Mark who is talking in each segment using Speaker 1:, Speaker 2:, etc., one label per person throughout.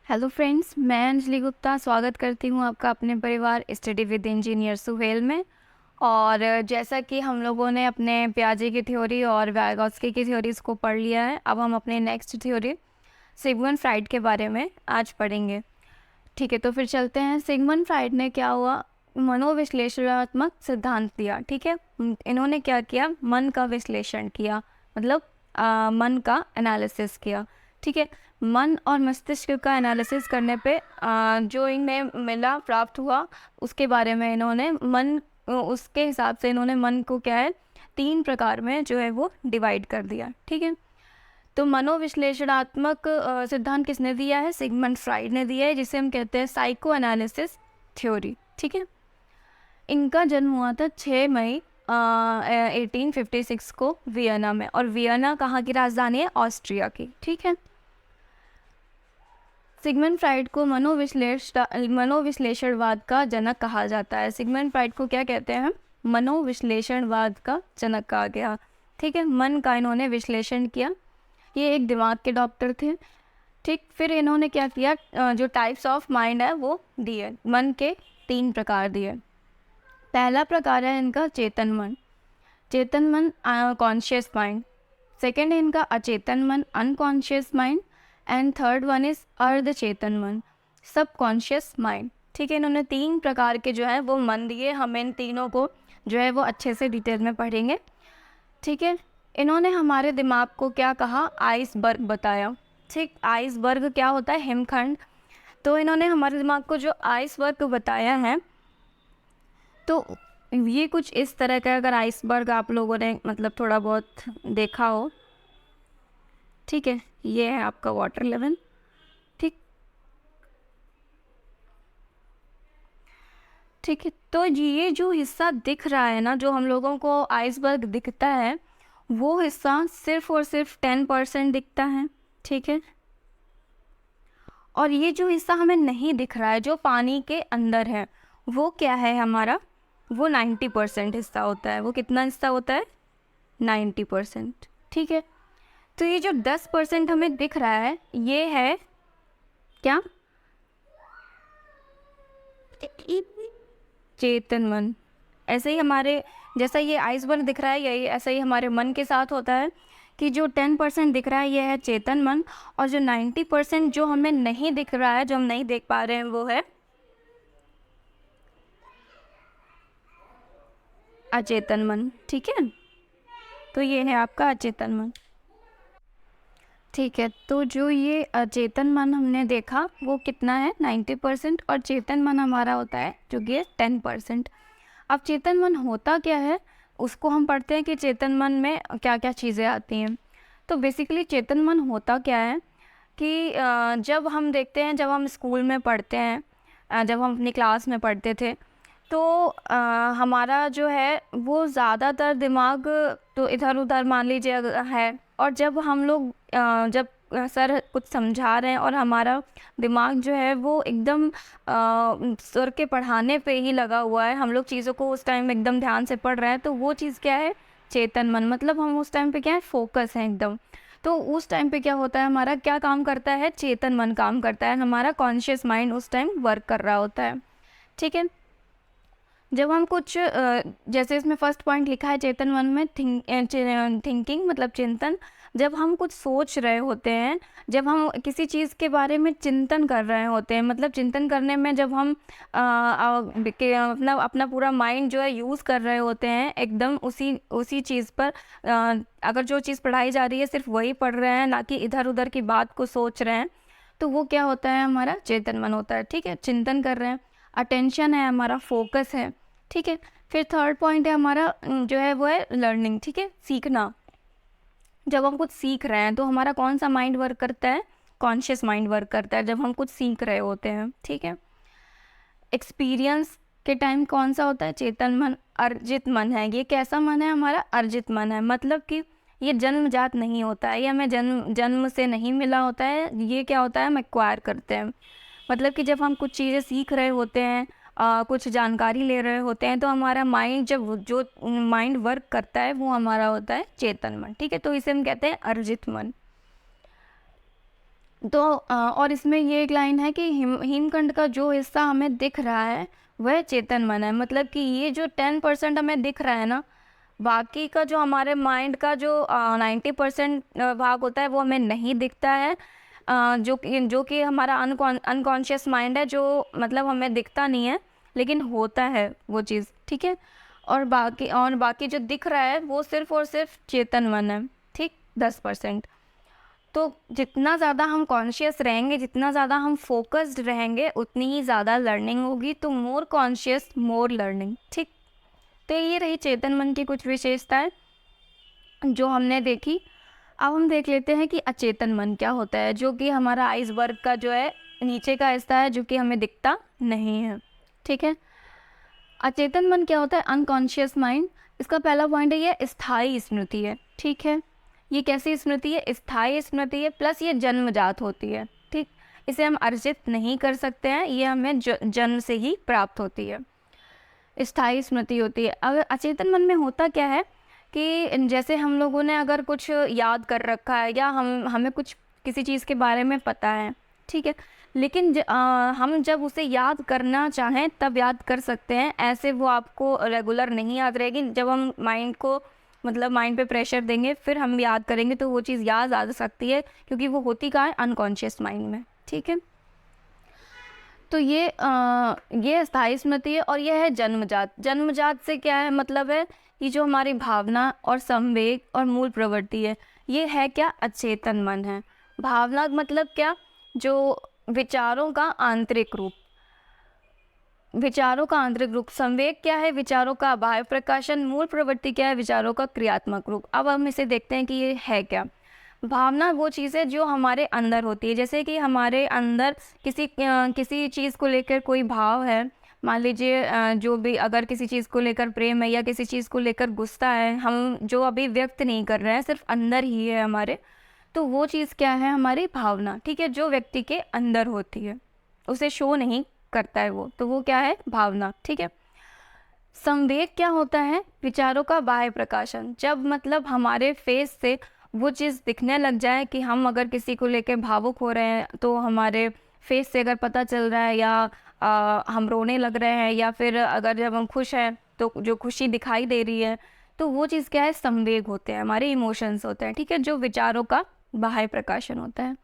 Speaker 1: Hello friends, मैं अंजलि गुप्ता स्वागत करती हूँ आपका अपने परिवार स्टडी विद इंजीनियर सुहेल में। और जैसा कि हम लोगों ने अपने पियाजे की थ्योरी और वाइगोत्स्की की थ्योरीज़ को पढ़ लिया है, अब हम अपने नेक्स्ट थ्योरी सिगमंड फ्राइड के बारे में आज पढ़ेंगे। ठीक है, तो फिर चलते हैं। सिगमंड फ्राइड ने क्या हुआ, मनोविश्लेषणात्मक सिद्धांत दिया। ठीक है, इन्होंने क्या किया, मन का विश्लेषण किया, मतलब मन का एनालिसिस किया। ठीक है, मन और मस्तिष्क का एनालिसिस करने पे जो इन्हें मिला, प्राप्त हुआ, उसके बारे में इन्होंने उसके हिसाब से इन्होंने मन को क्या है, 3 प्रकार में जो है वो डिवाइड कर दिया। ठीक है, तो मनोविश्लेषणात्मक सिद्धांत किसने दिया है? सिगमंड फ्राइड ने दिया है, जिसे हम कहते हैं साइको एनालिसिस थ्योरी। ठीक है, इनका जन्म हुआ था 6 मई 1856 को वियना में। और वियना कहाँ की राजधानी है? ऑस्ट्रिया की। ठीक है, सिगमंड फ्राइड को मनोविश्लेषणवाद का जनक कहा जाता है। सिगमंड फ्राइड को क्या कहते हैं? मनोविश्लेषणवाद का जनक कहा गया। ठीक है, मन का इन्होंने विश्लेषण किया। ये एक दिमाग के डॉक्टर थे। ठीक, फिर इन्होंने क्या किया, जो टाइप्स ऑफ माइंड है वो दिए, मन के 3 प्रकार दिए। पहला प्रकार है इनका चेतन मन, कॉन्शियस माइंड। सेकेंड है इनका अचेतन मन, unconscious mind. And third one is अर्ध चेतन मन, सब कॉन्शियस माइंड। ठीक है, इन्होंने 3 प्रकार के जो है वो मन दिए। हम इन तीनों को जो है वो अच्छे से डिटेल में पढ़ेंगे। ठीक है, इन्होंने हमारे दिमाग को क्या कहा? आइसबर्ग बताया। ठीक, आइसबर्ग क्या होता है? हिमखंड। तो इन्होंने हमारे दिमाग को जो आइसबर्ग बताया है, तो ये कुछ इस तरह का, अगर आइसबर्ग आप लोगों ने मतलब थोड़ा बहुत देखा हो। ठीक है, ये है आपका वाटर लेवल। ठीक, ठीक है, तो ये जो हिस्सा दिख रहा है ना, जो हम लोगों को आइसबर्ग दिखता है, वो हिस्सा सिर्फ और सिर्फ 10% दिखता है। ठीक है, और ये जो हिस्सा हमें नहीं दिख रहा है, जो पानी के अंदर है, वो क्या है हमारा? वो 90% हिस्सा होता है। वो कितना हिस्सा होता है? 90%। ठीक है, तो ये जो 10% हमें दिख रहा है, ये है क्या? चेतन मन। ऐसे ही हमारे, जैसा ये आइसबर्ग दिख रहा है, यही ऐसा ही हमारे मन के साथ होता है कि जो 10% दिख रहा है ये है चेतन मन, और जो 90% जो हमें नहीं दिख रहा है, जो हम नहीं देख पा रहे हैं, वो है अचेतन मन। ठीक है, तो ये है आपका अचेतन मन। ठीक है, तो जो ये अचेतन मन हमने देखा वो कितना है? 90%। और चेतन मन हमारा होता है जो कि 10%। अब चेतन मन होता क्या है, उसको हम पढ़ते हैं कि चेतन मन में क्या क्या चीज़ें आती हैं। तो बेसिकली चेतन मन होता क्या है कि जब हम देखते हैं, जब हम स्कूल में पढ़ते हैं, जब हम अपनी क्लास में पढ़ते थे, तो हमारा जो है वो ज़्यादातर दिमाग तो इधर उधर मान लीजिए है। और जब हम लोग जब सर कुछ समझा रहे हैं और हमारा दिमाग जो है वो एकदम सर के पढ़ाने पे ही लगा हुआ है, हम लोग चीज़ों को उस टाइम एकदम ध्यान से पढ़ रहे हैं, तो वो चीज़ क्या है? चेतन मन। मतलब हम उस टाइम पे क्या है, फोकस है एकदम। तो उस टाइम पे क्या होता है, हमारा क्या काम करता है? चेतन मन काम करता है, हमारा कॉन्शियस माइंड उस टाइम वर्क कर रहा होता है। ठीक है, जब हम कुछ जैसे इसमें फर्स्ट पॉइंट लिखा है चेतन मन में, थिंकिंग मतलब चिंतन। जब हम कुछ सोच रहे होते हैं, जब हम किसी चीज़ के बारे में चिंतन कर रहे होते हैं, मतलब चिंतन करने में जब हम अपना अपना पूरा माइंड जो है यूज़ कर रहे होते हैं एकदम उसी उसी चीज़ पर, अगर जो चीज़ पढ़ाई जा रही है सिर्फ वही पढ़ रहे हैं, ना कि इधर उधर की बात को सोच रहे हैं, तो वो क्या होता है? हमारा चेतन मन होता है। ठीक है, चिंतन कर रहे हैं, अटेंशन है हमारा, फोकस है। ठीक है, फिर थर्ड पॉइंट है हमारा जो है वो है लर्निंग। ठीक है, सीखना। जब हम कुछ सीख रहे हैं तो हमारा कौन सा माइंड वर्क करता है? कॉन्शियस माइंड वर्क करता है जब हम कुछ सीख रहे होते हैं। ठीक है, एक्सपीरियंस के टाइम कौन सा होता है? चेतन मन। अर्जित मन है, ये कैसा मन है? हमारा अर्जित मन है। मतलब कि ये जन्मजात नहीं होता है, ये हमें जन्म जन्म से नहीं मिला होता है, ये क्या होता है? हम एक्वायर करते हैं। मतलब कि जब हम कुछ चीज़ें सीख रहे होते हैं, कुछ जानकारी ले रहे होते हैं, तो हमारा माइंड जब जो माइंड वर्क करता है वो हमारा होता है चेतन मन। ठीक है, तो इसे हम कहते हैं अर्जित मन। तो और इसमें ये एक लाइन है कि हिमखंड का जो हिस्सा हमें दिख रहा है वह चेतन मन है। मतलब कि ये जो 10% हमें दिख रहा है ना, बाकी का जो हमारे माइंड का जो 90% भाग होता है वो हमें नहीं दिखता है। जो कि हमारा अनकॉन्शियस माइंड है, जो मतलब हमें दिखता नहीं है लेकिन होता है वो चीज़, ठीक है। और बाकी जो दिख रहा है वो सिर्फ और सिर्फ चेतन मन है, ठीक, 10%। तो जितना ज़्यादा हम कॉन्शियस रहेंगे, जितना ज़्यादा हम फोकस्ड रहेंगे, उतनी ही ज़्यादा लर्निंग होगी। तो मोर कॉन्शियस मोर लर्निंग, ठीक। तो ये रही चेतन मन की कुछ विशेषताएं जो हमने देखी। अब हम देख लेते हैं कि अचेतन मन क्या होता है, जो कि हमारा आइसबर्ग का जो है नीचे का हिस्सा है, जो कि हमें दिखता नहीं है, ठीक है। अचेतन मन क्या होता है? Unconscious mind. इसका पहला पॉइंट है ये स्थायी स्मृति है, ठीक है। ये कैसी स्मृति है? स्थायी स्मृति है, प्लस ये जन्मजात होती है, ठीक। इसे हम अर्जित नहीं कर सकते हैं, ये हमें जन्म से ही प्राप्त होती है, स्थायी स्मृति होती है। अगर अचेतन मन में होता क्या है कि जैसे हम लोगों ने अगर कुछ याद कर रखा है या हमें कुछ किसी चीज़ के बारे में पता है, ठीक है, लेकिन हम जब उसे याद करना चाहें तब याद कर सकते हैं। ऐसे वो आपको रेगुलर नहीं याद रहेगी। जब हम माइंड को मतलब माइंड पे प्रेशर देंगे फिर हम याद करेंगे तो वो चीज़ याद आ सकती है, क्योंकि वो होती कहाँ है? अनकॉन्शियस माइंड में, ठीक है। तो ये स्थायी स्मृति है। और यह है जन्मजात। जन्मजात से क्या है मतलब है कि जो हमारी भावना और संवेग और मूल प्रवृत्ति है, ये है क्या? अचेतन मन है। भावना मतलब क्या? जो विचारों का आंतरिक रूप, विचारों का आंतरिक रूप। संवेग क्या है? विचारों का बाह्य प्रकाशन। मूल प्रवृत्ति क्या है? विचारों का क्रियात्मक रूप। अब हम इसे देखते हैं कि ये है क्या। भावना वो चीज़ है जो हमारे अंदर होती है। जैसे कि हमारे अंदर किसी चीज़ को लेकर कोई भाव है, मान लीजिए जो भी, अगर किसी चीज़ को लेकर प्रेम है या किसी चीज़ को लेकर गुस्सा है, हम जो अभी व्यक्त नहीं कर रहे हैं, सिर्फ अंदर ही है हमारे, तो वो चीज़ क्या है? हमारी भावना, ठीक है, जो व्यक्ति के अंदर होती है, उसे शो नहीं करता है वो, तो वो क्या है? भावना, ठीक है। संवेग क्या होता है? विचारों का बाह्य प्रकाशन। जब मतलब हमारे फेस से वो चीज़ दिखने लग जाए कि हम अगर किसी को लेकर भावुक हो रहे हैं, तो हमारे फेस से अगर पता चल रहा है, या हम रोने लग रहे हैं, या फिर अगर जब हम खुश हैं तो जो खुशी दिखाई दे रही है, तो वो चीज़ क्या है? संवेग होते हैं, हमारे इमोशंस होते हैं, ठीक है, जो विचारों का बाह्य प्रकाशन होता है।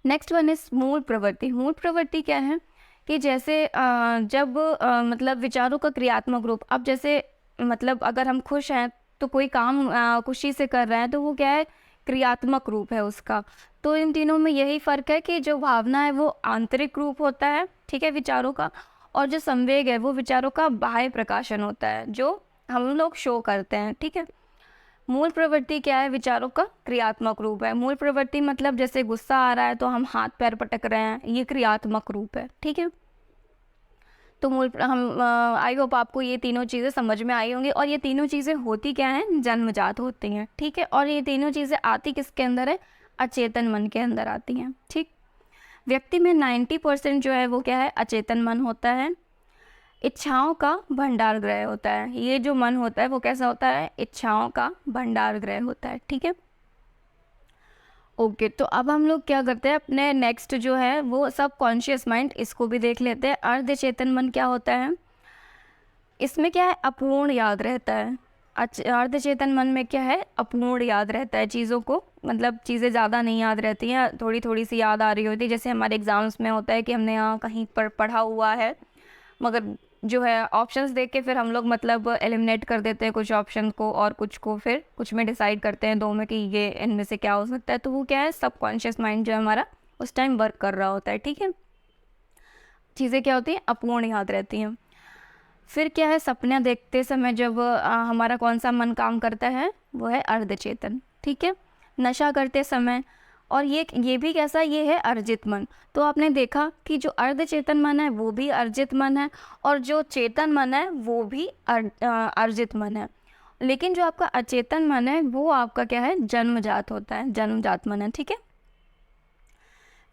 Speaker 1: नेक्स्ट वन इज मूल प्रवृत्ति। मूल प्रवृत्ति क्या है कि जैसे जब मतलब विचारों का क्रियात्मक रूप। अब जैसे मतलब अगर हम खुश हैं तो कोई काम खुशी से कर रहे हैं, तो वो क्या है? क्रियात्मक रूप है उसका। तो इन तीनों में यही फ़र्क है कि जो भावना है वो आंतरिक रूप होता है, ठीक है, विचारों का, और जो संवेग है वो विचारों का बाह्य प्रकाशन होता है, जो हम लोग शो करते हैं, ठीक है। मूल प्रवृत्ति क्या है? विचारों का क्रियात्मक रूप है। मूल प्रवृत्ति मतलब जैसे गुस्सा आ रहा है तो हम हाथ पैर पटक रहे हैं, ये क्रियात्मक रूप है, ठीक है। तो हम आई होप आपको ये तीनों चीज़ें समझ में आई होंगी। और ये तीनों चीज़ें होती क्या हैं? जन्मजात होती हैं, ठीक है। और ये तीनों चीज़ें आती किसके अंदर है? अचेतन मन के अंदर आती हैं, ठीक। व्यक्ति में 90% जो है वो क्या है? अचेतन मन होता है। इच्छाओं का भंडार गृह होता है। ये जो मन होता है वो कैसा होता है? इच्छाओं का भंडार गृह होता है, ठीक है। ओके, तो अब हम लोग क्या करते हैं, अपने नेक्स्ट जो है वो सब कॉन्शियस माइंड, इसको भी देख लेते हैं। अर्ध चेतन मन क्या होता है? इसमें क्या है? अपूर्ण याद रहता है। अर्ध चेतन मन में क्या है? अपूर्ण याद रहता है चीज़ों को, मतलब चीज़ें ज़्यादा नहीं याद रहती हैं, थोड़ी थोड़ी सी याद आ रही होती है। जैसे हमारे एग्ज़ाम्स में होता है कि हमने यहाँ कहीं पर पढ़ा हुआ है, मगर जो है ऑप्शंस देख के फिर हम लोग मतलब एलिमिनेट कर देते हैं कुछ ऑप्शन को, और कुछ को फिर कुछ में डिसाइड करते हैं, दो में, कि ये इनमें से क्या हो सकता है। तो वो क्या है? सबकॉन्शियस माइंड जो है हमारा उस टाइम वर्क कर रहा होता है, ठीक है। चीज़ें क्या होती हैं? अपूर्ण याद रहती हैं। फिर क्या है? सपने देखते समय जब हमारा कौन सा मन काम करता है, वो है अर्धचेतन, ठीक है। नशा करते समय, और ये भी कैसा? ये है अर्जित मन। तो आपने देखा कि जो अर्धचेतन मन है वो भी अर्जित मन है, और जो चेतन मन है वो भी अर्जित मन है। लेकिन जो आपका अचेतन मन है वो आपका क्या है? जन्मजात होता है, जन्मजात मन है, ठीक है।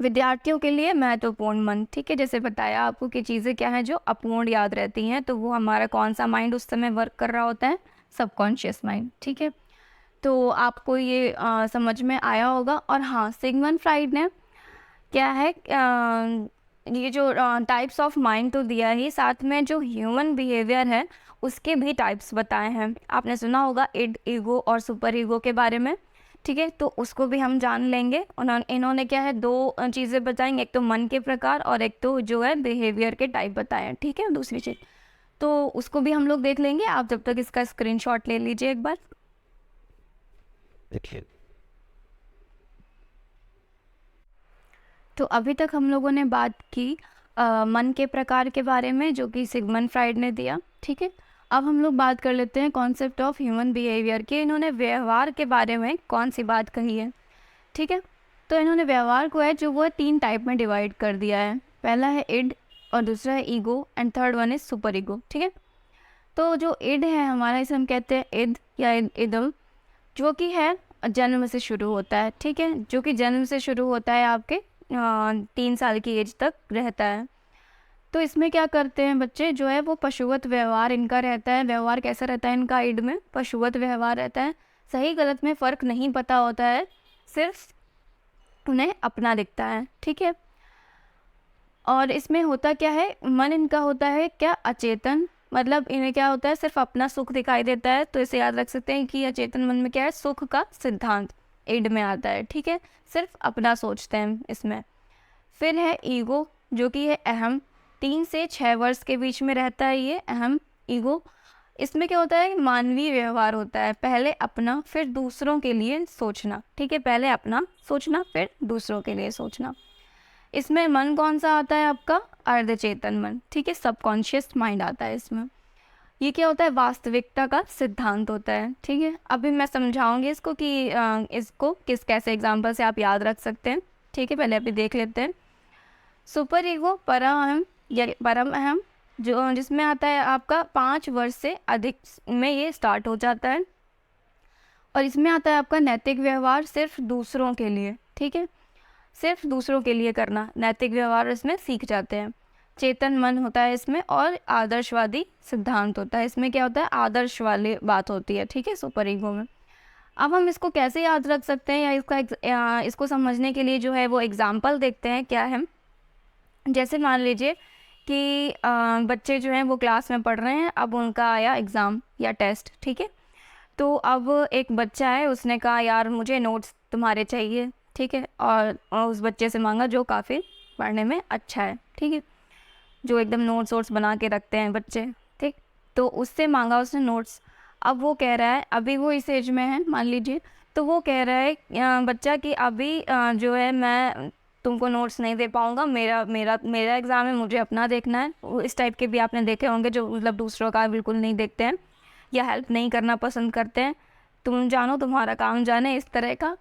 Speaker 1: विद्यार्थियों के लिए महत्वपूर्ण मन, ठीक है, जैसे बताया आपको कि चीज़ें क्या हैं जो अपूर्ण याद रहती हैं, तो वो हमारा कौन सा माइंड उस समय वर्क कर रहा होता है? सबकॉन्शियस माइंड, ठीक है। तो आपको ये समझ में आया होगा। और हाँ, सिगमंड फ्राइड ने क्या है ये जो टाइप्स ऑफ माइंड तो दिया ही, साथ में जो ह्यूमन बिहेवियर है उसके भी टाइप्स बताए हैं। आपने सुना होगा इड, ईगो और सुपर ईगो के बारे में, ठीक है, तो उसको भी हम जान लेंगे। इन्होंने क्या है 2 चीज़ें बताएंगे, एक तो मन के प्रकार और एक तो जो है बिहेवियर के टाइप बताए हैं, ठीक है, दूसरी चीज़, तो उसको भी हम लोग देख लेंगे। आप जब तक इसका स्क्रीनशॉट ले लीजिए एक बार।
Speaker 2: देखिए
Speaker 1: तो अभी तक हम लोगों ने बात की मन के प्रकार के बारे में, जो कि सिगमंड फ्राइड ने दिया, ठीक है। अब हम लोग बात कर लेते हैं कॉन्सेप्ट ऑफ ह्यूमन बिहेवियर के। इन्होंने व्यवहार के बारे में कौन सी बात कही है, ठीक है। तो इन्होंने व्यवहार को है जो वो 3 टाइप में डिवाइड कर दिया है। पहला है इड, और दूसरा है ego, and third one is super ego, ठीक है। तो जो इड है हमारा, इसे हम कहते हैं इद या इदम, जो कि है जन्म से शुरू होता है, ठीक है, जो कि जन्म से शुरू होता है, आपके 3 साल की एज तक रहता है। तो इसमें क्या करते हैं बच्चे, जो है वो पशुवत व्यवहार इनका रहता है। व्यवहार कैसा रहता है इनका इड में? पशुवत व्यवहार रहता है। सही गलत में फ़र्क नहीं पता होता है, सिर्फ उन्हें अपना दिखता है, ठीक है। और इसमें होता क्या है, मन इनका होता है क्या, अचेतन, मतलब इन्हें क्या होता है, सिर्फ अपना सुख दिखाई देता है। तो इसे याद रख सकते हैं कि अचेतन मन में क्या है, सुख का सिद्धांत एड में आता है, ठीक है, सिर्फ अपना सोचते हैं इसमें। फिर है ईगो, जो कि है अहम, 3 से 6 वर्ष के बीच में रहता है ये अहम ईगो। इसमें क्या होता है, मानवीय व्यवहार होता है, पहले अपना फिर दूसरों के लिए सोचना, ठीक है, पहले अपना सोचना फिर दूसरों के लिए सोचना। इसमें मन कौन सा आता है आपका, अर्धचेतन मन, ठीक है, सबकॉन्शियस माइंड आता है इसमें। ये क्या होता है, वास्तविकता का सिद्धांत होता है, ठीक है। अभी मैं समझाऊंगी इसको कि इसको कैसे एग्जाम्पल से आप याद रख सकते हैं, ठीक है। पहले अभी देख लेते हैं। सुपर ईगो परम अहम या परम अहम, जो जिसमें आता है आपका 5 वर्ष से अधिक में ये स्टार्ट हो जाता है। और इसमें आता है आपका नैतिक व्यवहार सिर्फ दूसरों के लिए, ठीक है, सिर्फ दूसरों के लिए करना, नैतिक व्यवहार इसमें सीख जाते हैं। चेतन मन होता है इसमें, और आदर्शवादी सिद्धांत होता है। इसमें क्या होता है, आदर्श वाली बात होती है, ठीक है, सुपर ईगो में। अब हम इसको कैसे याद रख सकते हैं, या इसको समझने के लिए जो है वो एग्जाम्पल देखते हैं क्या है। जैसे मान लीजिए कि बच्चे जो हैं वो क्लास में पढ़ रहे हैं, अब उनका आया एग्ज़ाम या टेस्ट, ठीक है। तो अब एक बच्चा है, उसने कहा यार मुझे नोट्स तुम्हारे चाहिए, ठीक है, और उस बच्चे से मांगा जो काफ़ी पढ़ने में अच्छा है, ठीक है, जो एकदम नोट्स वोट्स बना के रखते हैं बच्चे, ठीक। तो उससे मांगा उसने नोट्स। अब वो कह रहा है, अभी वो इस एज में है मान लीजिए, तो वो कह रहा है बच्चा कि अभी जो है मैं तुमको नोट्स नहीं दे पाऊँगा, मेरा मेरा मेरा एग्ज़ाम है, मुझे अपना देखना है। वो इस टाइप के भी आपने देखे होंगे जो मतलब दूसरों का बिल्कुल नहीं देखते हैं या हेल्प नहीं करना पसंद करते हैं, तुम जानो तुम्हारा काम जाने, इस तरह का।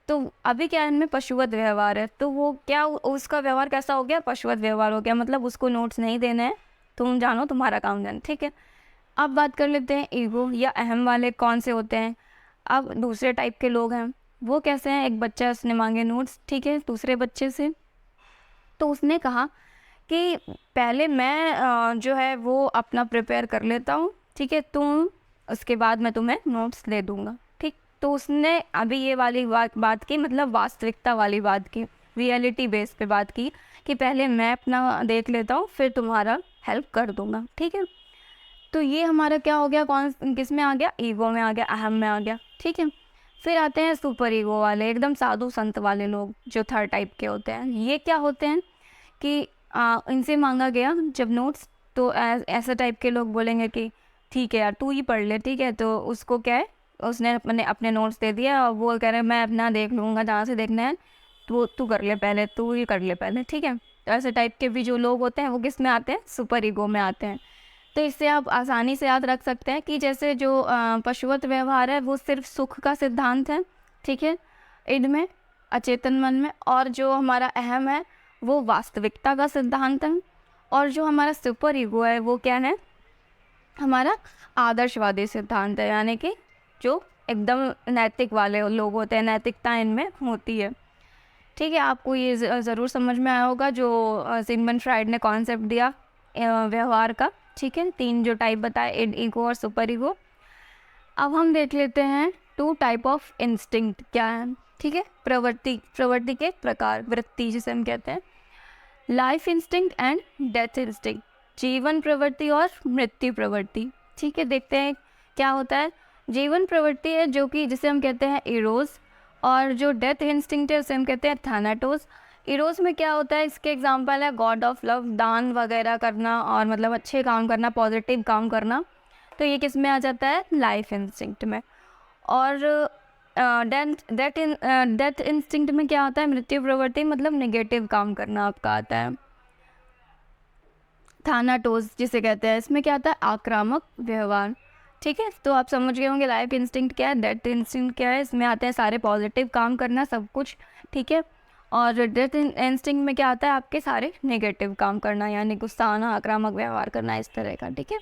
Speaker 1: तो अभी क्या इनमें पशुवत व्यवहार है, तो वो क्या उसका व्यवहार कैसा हो गया, पशुवत व्यवहार हो गया, मतलब उसको नोट्स नहीं देने हैं, तुम जानो तुम्हारा काम जाने, ठीक है। अब बात कर लेते हैं ईगो या अहम वाले कौन से होते हैं। अब दूसरे टाइप के लोग हैं, वो कैसे हैं, एक बच्चा उसने मांगे नोट्स, ठीक है, दूसरे बच्चे से, तो उसने कहा कि पहले मैं जो है वो अपना प्रिपेयर कर लेता हूँ, ठीक है, तुम उसके बाद मैं तुम्हें नोट्स दे दूँगा, ठीक। तो उसने अभी ये वाली बात की, मतलब वास्तविकता वाली बात की, रियलिटी बेस पे बात की कि पहले मैं अपना देख लेता हूँ फिर तुम्हारा हेल्प कर दूँगा, ठीक है। तो ये हमारा क्या हो गया, किस में आ गया, ईगो में आ गया, अहम में आ गया, ठीक है। फिर आते हैं सुपर ईगो वाले, एकदम साधु संत वाले लोग, जो थर्ड टाइप के होते हैं। ये क्या होते हैं कि इनसे मांगा गया जब नोट्स, तो ऐसा टाइप के लोग बोलेंगे कि ठीक है यार तू ही पढ़ ले, ठीक है। तो उसको क्या है, उसने अपने नोट्स दे दिया, और वो कह रहे हैं मैं अपना देख लूँगा, जहाँ से देखना है तू कर ले पहले, तू ही कर ले पहले, ठीक है। तो ऐसे टाइप के भी जो लोग होते हैं वो किस में आते हैं, सुपर ईगो में आते हैं। तो इससे आप आसानी से याद रख सकते हैं कि जैसे जो पशुवत व्यवहार है वो सिर्फ सुख का सिद्धांत है, ठीक है, इड में, अचेतन मन में। और जो हमारा अहम है वो वास्तविकता का सिद्धांत है। और जो हमारा सुपर ईगो है वो क्या है, हमारा आदर्शवादी सिद्धांत है, यानी कि जो एकदम नैतिक वाले लोग होते हैं, नैतिकता इनमें होती है, ठीक है। आपको ये ज़रूर समझ में आया होगा जो सिगमंड फ्राइड ने कॉन्सेप्ट दिया व्यवहार का, ठीक है, 3 जो टाइप बताए, इड, ईगो और सुपर ईगो। अब हम देख लेते हैं टू टाइप ऑफ इंस्टिंक्ट क्या है, ठीक है, प्रवृत्ति के प्रकार, वृत्ति जिसे हम कहते हैं, life instinct and death instinct, जीवन प्रवृत्ति और मृत्यु प्रवृत्ति। ठीक है, देखते हैं क्या होता है। जीवन प्रवृत्ति है जो कि जिसे हम कहते हैं इरोस, और जो डेथ इंस्टिंक्ट है उसे हम कहते हैं थैनाटोस। इरोस में क्या होता है, इसके एग्जांपल है गॉड ऑफ लव, दान वगैरह करना और मतलब अच्छे काम करना, पॉजिटिव काम करना, तो ये किस में आ जाता है, लाइफ इंस्टिंक्ट में। और डेथ इंस्टिंक्ट में क्या होता है, मृत्यु प्रवृत्ति, मतलब नेगेटिव काम करना आपका आता है। थानाटोस जिसे कहते हैं, इसमें क्या आता है, आक्रामक व्यवहार। ठीक है, तो आप समझ गए होंगे लाइफ इंस्टिंक्ट क्या है, डेथ इंस्टिंक्ट क्या है। इसमें आते हैं सारे पॉजिटिव काम करना, सब कुछ, ठीक है। और डेथ इंस्टिंक्ट में क्या आता है, आपके सारे नेगेटिव काम करना, यानी गुस्सा आना, आक्रामक व्यवहार करना, इस तरह का। ठीक है,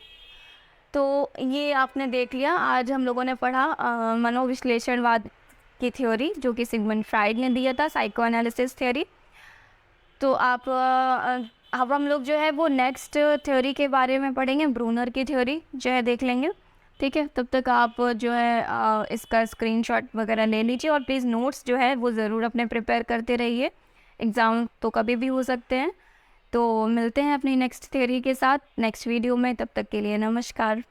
Speaker 1: तो ये आपने देख लिया। आज हम लोगों ने पढ़ा मनोविश्लेषणवाद की थ्योरी, जो कि सिगमंड फ्राइड ने दिया था, साइको एनालिसिस थ्योरी। तो आप अब हम लोग जो है वो नेक्स्ट थ्योरी के बारे में पढ़ेंगे, ब्रूनर की थ्योरी जो है देख लेंगे। ठीक है, तब तक आप जो है इसका स्क्रीनशॉट वगैरह ले लीजिए, और प्लीज़ नोट्स जो है वो ज़रूर अपने प्रिपेयर करते रहिए, एग्ज़ाम तो कभी भी हो सकते हैं। तो मिलते हैं अपनी नेक्स्ट थ्योरी के साथ नेक्स्ट वीडियो में, तब तक के लिए नमस्कार।